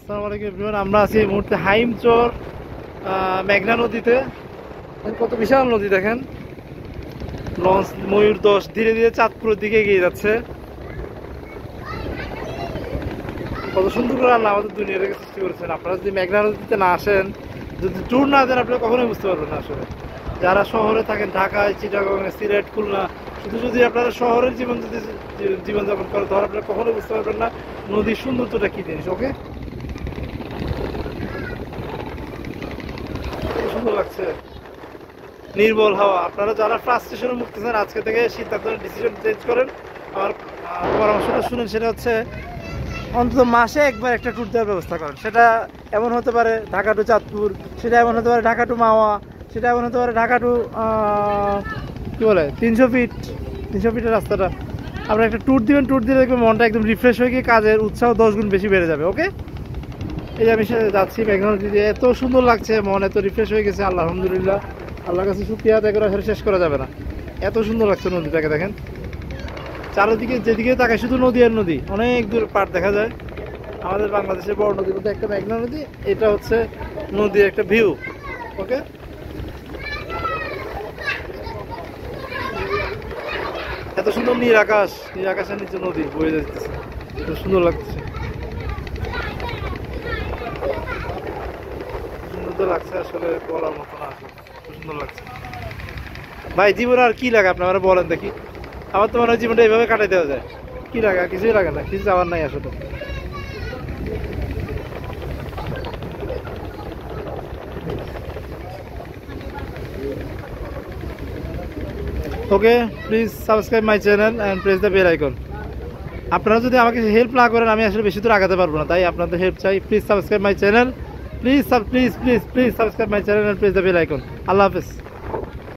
আসসালামু আলাইকুম এভরিওয়ান। আমরা আছি এই মুহূর্তে হাইমচর মেঘনা নদীতে। কত বিশাল নদী দেখেন। লঞ্চ ময়ূর 10 ধীরে ধীরে চাঁদপুরের দিকে এগিয়ে যাচ্ছে। কত সুন্দর করে আল্লাহ আমাদের দুনিয়াটাকে সৃষ্টি করেছেন। আপনারা যদি মেঘনা নদীতে না আসেন, যদি ট্যুর না দেন, আপনারা কখনোই বুঝতে পারবেন না। আসলে যারা শহরে থাকেন, ঢাকায়, চিটাগং, সিলেট, খুলনা, শুধু যদি আপনারা শহরের জীবনযাপন করেন, তাহলে আপনারা কখনোই বুঝতে পারবেন না নদীর সৌন্দর্যটা কি জিনিস। ওকে, সুন্দর লাগছে, নির্মল হাওয়া। আপনারা যারা ফ্রাস্ট্রেশনে মুক্তেছেন, আজকে থেকে সিদ্ধান্ত ডিসিশন চেঞ্জ করেন। আমার পরামর্শটা শুনেন, সেটা হচ্ছে অন্তত মাসে একবার একটা ট্যুর দেওয়ার ব্যবস্থা করেন। সেটা এমন হতে পারে ঢাকা টু চাঁদপুর, সেটা এমন হতে পারে ঢাকা টু মাওয়া, সেটা এমন হতে পারে ঢাকা টু কী বলে 300 ফিটের রাস্তাটা। আপনারা একটা ট্যুর দিবেন, ট্যুর দিয়ে দেখবেন মনটা একদম রিফ্রেশ হয়ে গিয়ে কাজের উৎসাহ 10 গুণ বেশি বেড়ে যাবে। ওকে, এই যে আমি যাচ্ছি মেঘনা নদীতে, এত সুন্দর লাগছে, মন এত রিফ্রেশ হয়ে গেছে। আল্লাহ আলহামদুলিল্লাহ, আল্লাহর কাছে শুকরিয়া আদায় করে আসলে শেষ করা যাবে না। এত সুন্দর লাগছে নদীটাকে দেখেন। চারিদিকে যেদিকে তাকায় শুধু নদী আর নদী, অনেক দূর পাড় দেখা যায়। আমাদের বাংলাদেশের বড় নদীর মধ্যে একটা মেঘনা নদী, এটা হচ্ছে নদীর একটা ভিউ। ওকে, এত সুন্দর নীল আকাশ, নীল আকাশের নিচে নদী বয়ে যাচ্ছে, খুব সুন্দর লাগছে। সুন্দর তো লাগছে, আসলে বলার মতো না, আসলে খুব সুন্দর লাগছে। ভাই জীবন আর কি লাগে আপনারা বলেন দেখি? আমার তো মনে হয় জীবনটা এইভাবে কাটাই দেওয়া যায়। কি লাগে? আর কিছুই লাগে না, কিছু যাওয়ার নাই আসলে। Okay, please subscribe my channel and press the bell icon. আপনারা যদি আমাকে হেল্প না করেন, আমি আসলে বেশি দূর আগাতে পারবো না, তাই আপনাদের হেল্প চাই। Please subscribe my channel, please please please please subscribe my channel and press the bell icon. Allah হাফেজ।